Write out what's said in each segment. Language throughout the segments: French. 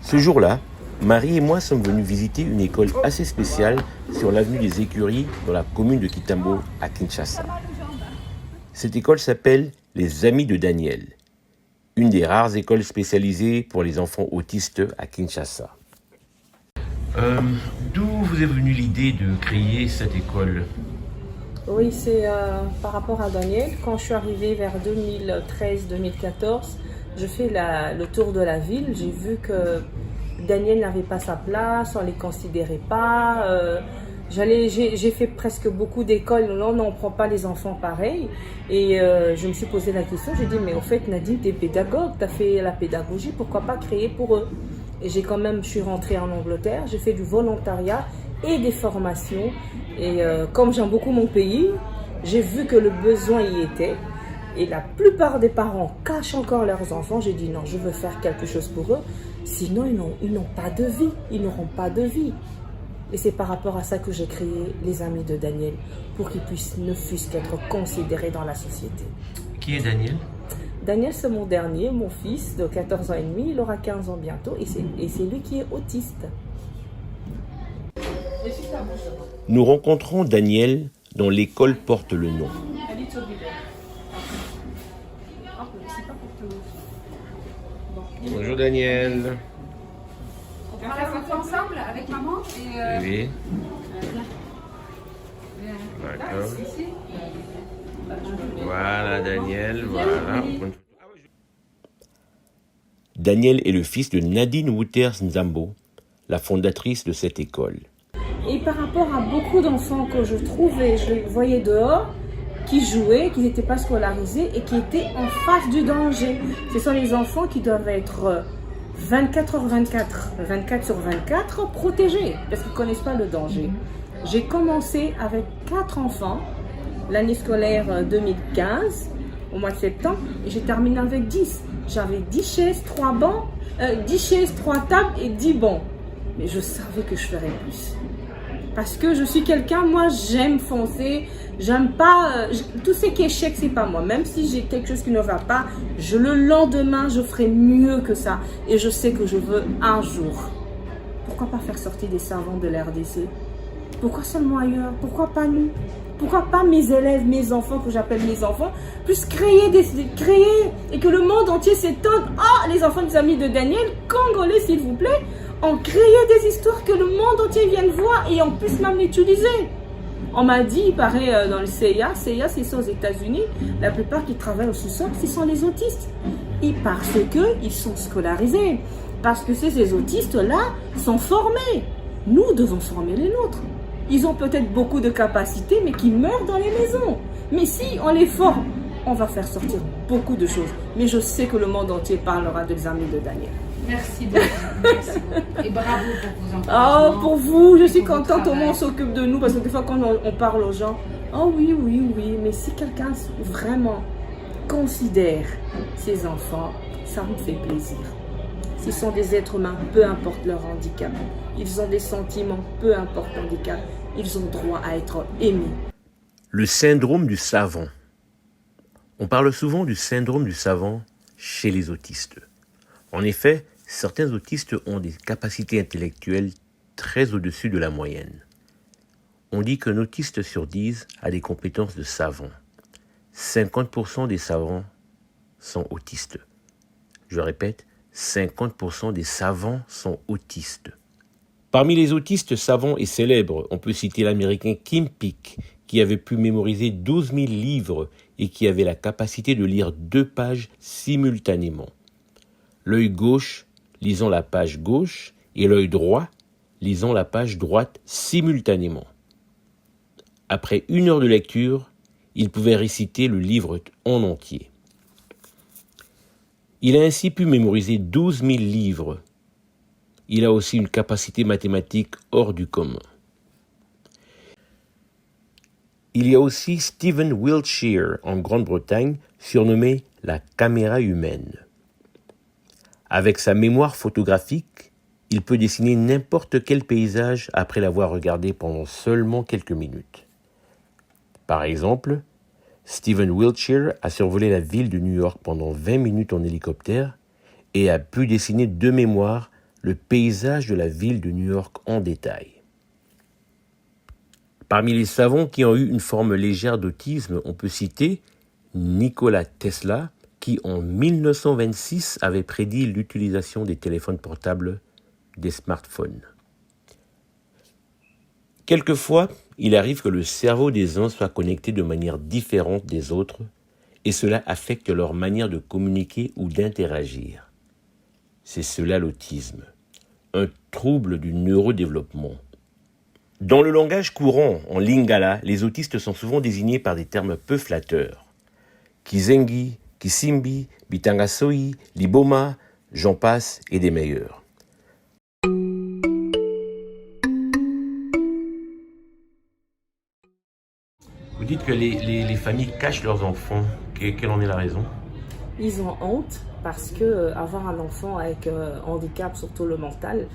Ce jour-là, Marie et moi sommes venus visiter une école assez spéciale sur l'avenue des Écuries dans la commune de Kitambo à Kinshasa. Cette école s'appelle les Amis de Daniel, une des rares écoles spécialisées pour les enfants autistes à Kinshasa. D'où vous est venue l'idée de créer cette école? Oui, c'est par rapport à Daniel. Quand je suis arrivée vers 2013-2014, je fais le tour de la ville. J'ai vu que Daniel n'avait pas sa place, on ne les considérait pas. J'ai fait presque beaucoup d'écoles, là on ne prend pas les enfants pareils. Et je me suis posé la question, j'ai dit, mais au fait Nadine, tu es pédagogue, tu as fait la pédagogie, pourquoi pas créer pour eux? Et je suis rentrée en Angleterre, j'ai fait du volontariat et des formations. Et comme j'aime beaucoup mon pays, j'ai vu que le besoin y était. Et la plupart des parents cachent encore leurs enfants. J'ai dit non, je veux faire quelque chose pour eux. Sinon, ils n'ont pas de vie. Ils n'auront pas de vie. Et c'est par rapport à ça que j'ai créé les Amis de Daniel, pour qu'ils puissent ne fût-ce qu'être considérés dans la société. Qui est Daniel? Daniel, c'est mon dernier, mon fils de 14 ans et demi. Il aura 15 ans bientôt. Et c'est lui qui est autiste. Nous rencontrons Daniel dont l'école porte le nom. Bonjour Daniel. On prend la photo ensemble avec maman et Oui. D'accord. Voilà Daniel, voilà. Daniel est le fils de Nadine Wouters Nzambo, la fondatrice de cette école. Et par rapport à beaucoup d'enfants que je trouvais, je les voyais dehors, qui jouaient, qui n'étaient pas scolarisés et qui étaient en face du danger. Ce sont les enfants qui doivent être 24 sur 24 protégés parce qu'ils ne connaissent pas le danger. J'ai commencé avec 4 enfants l'année scolaire 2015 au mois de septembre et j'ai terminé avec 10. J'avais 10 chaises, 3 bancs, 10 chaises, 3 tables et 10 bancs. Mais je savais que je ferais plus. Parce que je suis quelqu'un, moi j'aime foncer, j'aime pas, tout ce qui est échec c'est pas moi. Même si j'ai quelque chose qui ne va pas, le lendemain je ferai mieux que ça. Et je sais que je veux un jour. Pourquoi pas faire sortir des savants de l'RDC? Pourquoi seulement ailleurs? Pourquoi pas nous? Pourquoi pas mes élèves, mes enfants, que j'appelle mes enfants, puissent créer et que le monde entier s'étonne. Ah, les enfants des Amis de Daniel, congolais s'il vous plaît, ont créé des histoires que le monde entier vienne voir et on puisse même l'utiliser. On m'a dit, il paraît dans le CIA c'est ça aux États-Unis, la plupart qui travaillent au sous-sol, ce sont les autistes. Et parce qu'ils sont scolarisés, parce que ces autistes-là sont formés. Nous devons former les nôtres. Ils ont peut-être beaucoup de capacités, mais qui meurent dans les maisons. Mais si on les forme, on va faire sortir beaucoup de choses. Mais je sais que le monde entier parlera des Amis de Daniel. merci beaucoup. Merci beaucoup. Et bravo pour vos encouragements. Oh, pour vous, je suis contente, au moins on s'occupe de nous, parce que des fois quand on parle aux gens, oh oui, mais si quelqu'un vraiment considère ses enfants, ça me fait plaisir. S'ils sont des êtres humains, peu importe leur handicap, ils ont des sentiments, peu importe le handicap, ils ont droit à être aimés. Le syndrome du savant. On parle souvent du syndrome du savant chez les autistes. En effet, certains autistes ont des capacités intellectuelles très au-dessus de la moyenne. On dit qu'un autiste sur 10 a des compétences de savant. 50% des savants sont autistes. Je répète, 50% des savants sont autistes. Parmi les autistes savants et célèbres, on peut citer l'américain Kim Peek, qui avait pu mémoriser 12 000 livres et qui avait la capacité de lire 2 pages simultanément. L'œil gauche lisant la page gauche et l'œil droit lisant la page droite simultanément. Après 1 heure de lecture, il pouvait réciter le livre en entier. Il a ainsi pu mémoriser 12 000 livres. Il a aussi une capacité mathématique hors du commun. Il y a aussi Stephen Wiltshire en Grande-Bretagne, surnommé la caméra humaine. Avec sa mémoire photographique, il peut dessiner n'importe quel paysage après l'avoir regardé pendant seulement quelques minutes. Par exemple, Stephen Wiltshire a survolé la ville de New York pendant 20 minutes en hélicoptère et a pu dessiner de mémoire le paysage de la ville de New York en détail. Parmi les savants qui ont eu une forme légère d'autisme, on peut citer Nikola Tesla, qui en 1926 avait prédit l'utilisation des téléphones portables, des smartphones. Quelquefois, il arrive que le cerveau des uns soit connecté de manière différente des autres, et cela affecte leur manière de communiquer ou d'interagir. C'est cela l'autisme, un trouble du neurodéveloppement. Dans le langage courant, en lingala, les autistes sont souvent désignés par des termes peu flatteurs. Kizengi, Kisimbi, Bitangasoi, Liboma, j'en passe et des meilleurs. Vous dites que les familles cachent leurs enfants. Quelle en est la raison? Ils ont honte parce que avoir un enfant avec handicap, surtout le mental,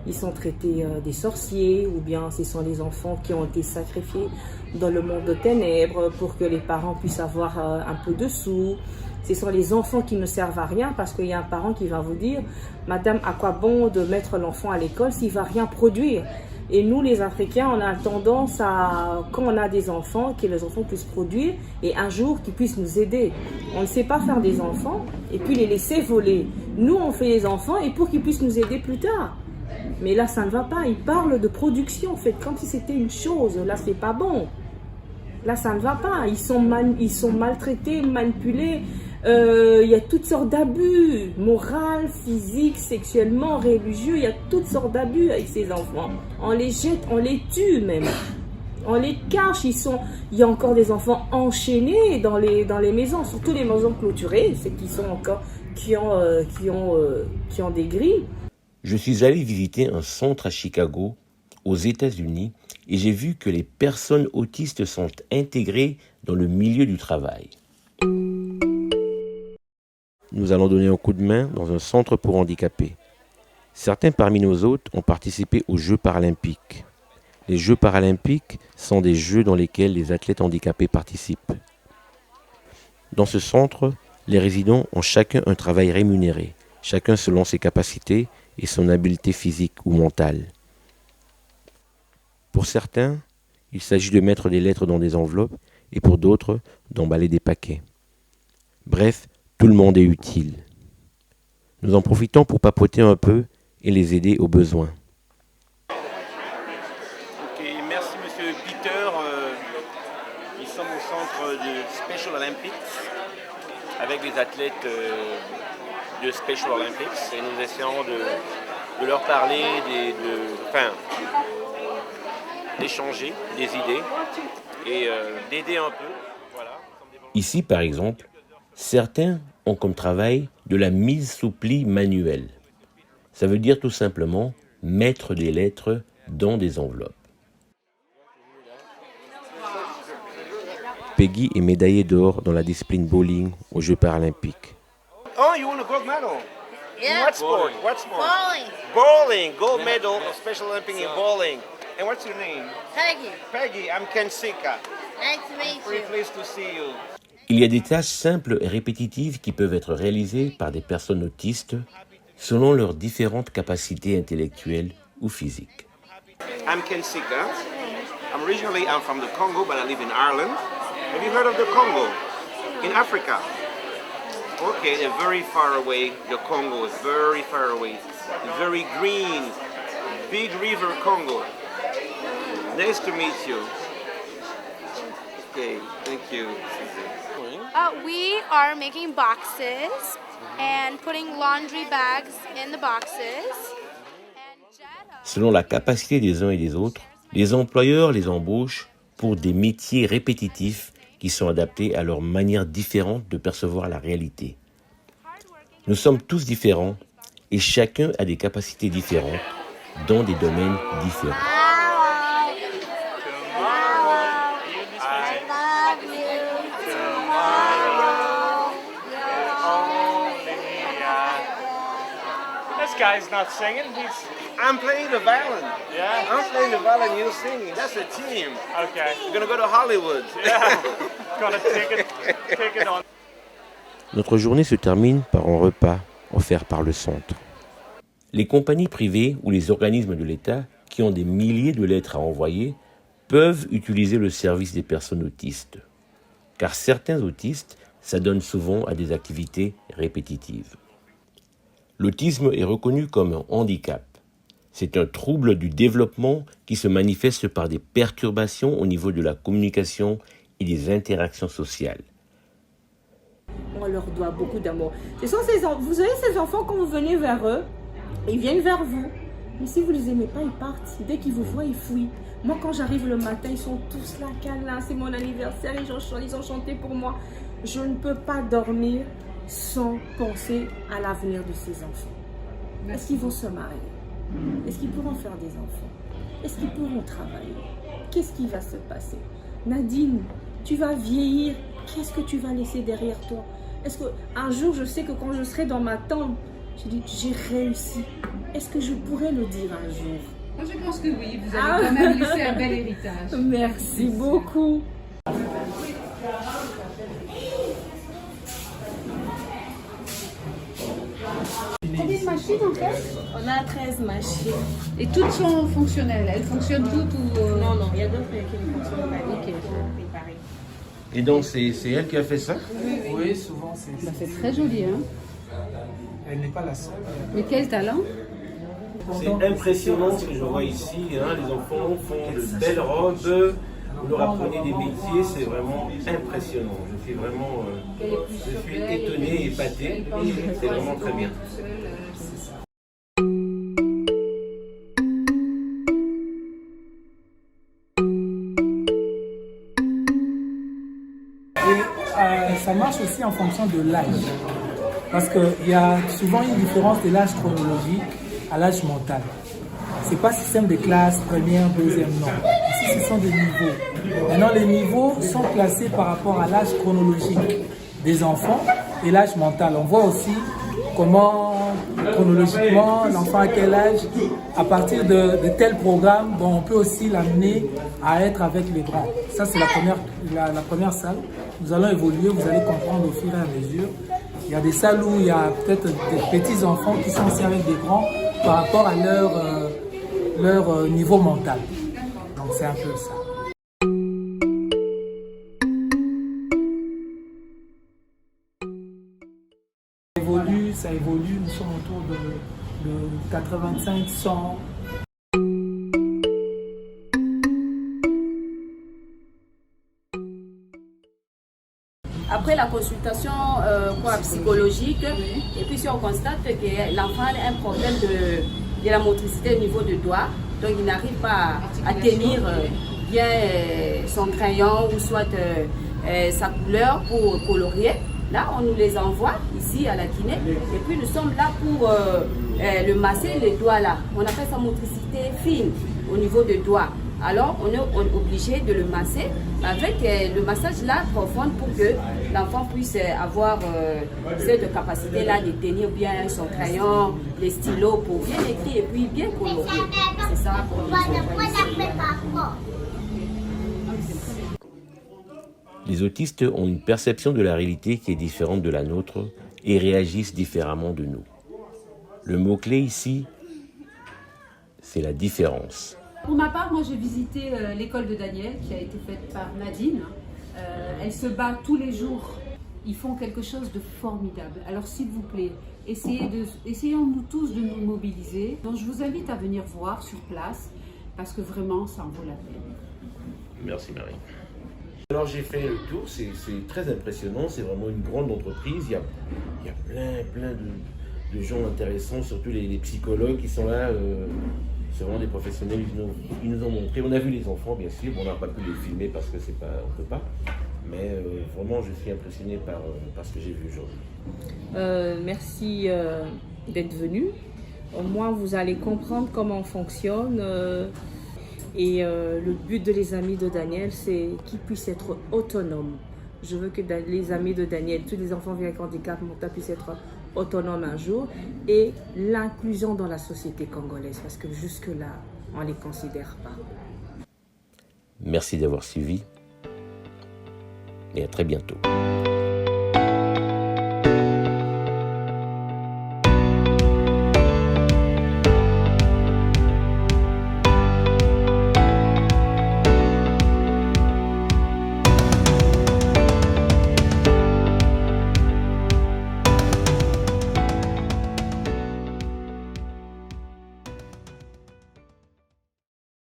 ils sont traités des sorciers, ou bien ce sont les enfants qui ont été sacrifiés dans le monde de ténèbres pour que les parents puissent avoir un peu de sous. Ce sont les enfants qui ne servent à rien parce qu'il y a un parent qui va vous dire « Madame, à quoi bon de mettre l'enfant à l'école s'il ne va rien produire ?» Et nous, les Africains, on a tendance à, quand on a des enfants, que les enfants puissent produire et un jour qu'ils puissent nous aider. On ne sait pas faire des enfants et puis les laisser voler. Nous, on fait les enfants et pour qu'ils puissent nous aider plus tard. Mais là, ça ne va pas. Ils parlent de production, en fait, comme si c'était une chose. Là, c'est pas bon. Là, ça ne va pas. Ils sont maltraités, manipulés. Il y a toutes sortes d'abus, moral, physique, sexuellement, religieux. Il y a toutes sortes d'abus avec ces enfants. On les jette, on les tue même. On les cache. Il y a encore des enfants enchaînés dans les maisons, surtout les maisons clôturées, ceux qui ont des grilles. Je suis allé visiter un centre à Chicago, aux États-Unis, et j'ai vu que les personnes autistes sont intégrées dans le milieu du travail. Nous allons donner un coup de main dans un centre pour handicapés. Certains parmi nos hôtes ont participé aux Jeux paralympiques. Les Jeux paralympiques sont des jeux dans lesquels les athlètes handicapés participent. Dans ce centre, les résidents ont chacun un travail rémunéré, chacun selon ses capacités et son habileté physique ou mentale. Pour certains, il s'agit de mettre des lettres dans des enveloppes et pour d'autres, d'emballer des paquets. Bref, tout le monde est utile. Nous en profitons pour papoter un peu et les aider aux besoins. Ok, merci Monsieur Peter. Nous sommes au centre de Special Olympics avec les athlètes de Special Olympics et nous essayons de leur parler, d'échanger des idées et d'aider un peu. Voilà. Ici, par exemple, certains ont comme travail de la mise sous pli manuelle. Ça veut dire tout simplement mettre des lettres dans des enveloppes. Peggy est médaillée d'or dans la discipline bowling aux Jeux paralympiques. Oh, you won a gold medal? Yeah. What sport? What sport? Bowling. Bowling, gold medal, Special Olympic in bowling. And what's your name? Peggy. Peggy, I'm Ken Sika. Nice to meet Very you. pleased to see you. Il y a des tâches simples et répétitives qui peuvent être réalisées par des personnes autistes selon leurs différentes capacités intellectuelles ou physiques. I'm Ken Sika. Originally I'm from the Congo, but I live in Ireland. Have you heard of the Congo? In Africa? Okay, they're very far away. The Congo is very far away. Very green, big river Congo. Nice to meet you. Okay, thank you. We are making boxes and putting laundry bags in the boxes. Selon la capacité des uns et des autres, les employeurs les embauchent pour des métiers répétitifs qui sont adaptés à leur manière différente de percevoir la réalité. Nous sommes tous différents et chacun a des capacités différentes dans des domaines différents. This guy's not singing. I'm playing the violin. Yeah. I'm playing the violin, you're singing. That's a team. Okay. We're gonna go to Hollywood. Yeah. Got a ticket on. Notre journée se termine par un repas offert par le centre. Les compagnies privées ou les organismes de l'État qui ont des milliers de lettres à envoyer peuvent utiliser le service des personnes autistes, car certains autistes s'adonnent souvent à des activités répétitives. L'autisme est reconnu comme un handicap. C'est un trouble du développement qui se manifeste par des perturbations au niveau de la communication et des interactions sociales. On leur doit beaucoup d'amour. Vous avez ces enfants, quand vous venez vers eux, ils viennent vers vous. Mais si vous ne les aimez pas, ils partent. Dès qu'ils vous voient, ils fuient. Moi, quand j'arrive le matin, ils sont tous là, câlins. C'est mon anniversaire, ils ont chanté pour moi. Je ne peux pas dormir sans penser à l'avenir de ces enfants. Est-ce qu'ils vont se marier? Est-ce qu'ils pourront faire des enfants? Est-ce qu'ils pourront travailler? Qu'est-ce qui va se passer? Nadine, tu vas vieillir. Qu'est-ce que tu vas laisser derrière toi? Est-ce qu'un jour, je sais que quand je serai dans ma tombe, je dis, j'ai réussi. Est-ce que je pourrais le dire un jour? Moi, je pense que oui, vous avez quand même laissé un bel héritage. Merci beaucoup. Combien de machines en fait? On a 13 machines. Et toutes sont fonctionnelles? Elles fonctionnent toutes ou... Non, il y a d'autres qui ne fonctionnent pas. Ok. Préparées. Et donc, c'est elle qui a fait ça? Oui, souvent c'est. Bah, c'est très joli, hein? Elle n'est pas la seule. Mais quel talent! C'est impressionnant ce que je vois ici. Hein. Les enfants font de belles robes. Vous leur apprenez des métiers, c'est vraiment impressionnant. Je suis vraiment étonné, épaté. C'est vraiment très bien. Et ça marche aussi en fonction de l'âge. Parce qu'il y a souvent une différence de l'âge chronologique à l'âge mental. C'est pas système de classe, première, deuxième, non. Ici, ce sont des niveaux. Maintenant, les niveaux sont placés par rapport à l'âge chronologique des enfants et l'âge mental. On voit aussi comment, chronologiquement, l'enfant à quel âge, à partir de tel programme, bon, on peut aussi l'amener à être avec les grands. Ça, c'est la première salle. Nous allons évoluer, vous allez comprendre au fur et à mesure. Il y a des salles où il y a peut-être des petits enfants qui sont aussi avec des grands par rapport à leur niveau mental. Donc c'est un peu ça. Ça évolue, nous sommes autour de 85, 100. Après la consultation psychologique, et puis si on constate que l'enfant a un problème de la motricité au niveau du doigt, donc il n'arrive pas à tenir bien son crayon ou soit sa couleur pour colorier, là on nous les envoie ici à la kiné et puis nous sommes là pour le masser les doigts là. On appelle ça motricité fine au niveau des doigts. Alors, on est obligé de le masser avec le massage là profond pour que l'enfant puisse avoir cette capacité-là de tenir bien son crayon, les stylos pour bien écrire et puis bien colorier. C'est ça pour Les autistes ont une perception de la réalité qui est différente de la nôtre et réagissent différemment de nous. Le mot-clé ici, c'est la différence. Pour ma part, moi j'ai visité l'école de Daniel qui a été faite par Nadine. Elle se bat tous les jours. Ils font quelque chose de formidable. Alors s'il vous plaît, essayons-nous tous de nous mobiliser. Donc je vous invite à venir voir sur place parce que vraiment ça en vaut la peine. Merci Marie. Alors j'ai fait le tour, c'est très impressionnant, c'est vraiment une grande entreprise. Il y a plein de gens intéressants, surtout les psychologues qui sont là. C'est vraiment des professionnels, ils nous ont montré. On a vu les enfants, bien sûr, on n'a pas pu les filmer parce que on ne peut pas. Mais vraiment, je suis impressionné par ce que j'ai vu aujourd'hui. Merci d'être venu. Au moins, vous allez comprendre comment on fonctionne. Et le but de les amis de Daniel, c'est qu'ils puissent être autonomes. Je veux que les amis de Daniel, tous les enfants avec handicap mental puissent être autonomes un jour, et l'inclusion dans la société congolaise, parce que jusque-là, on ne les considère pas. Merci d'avoir suivi et à très bientôt.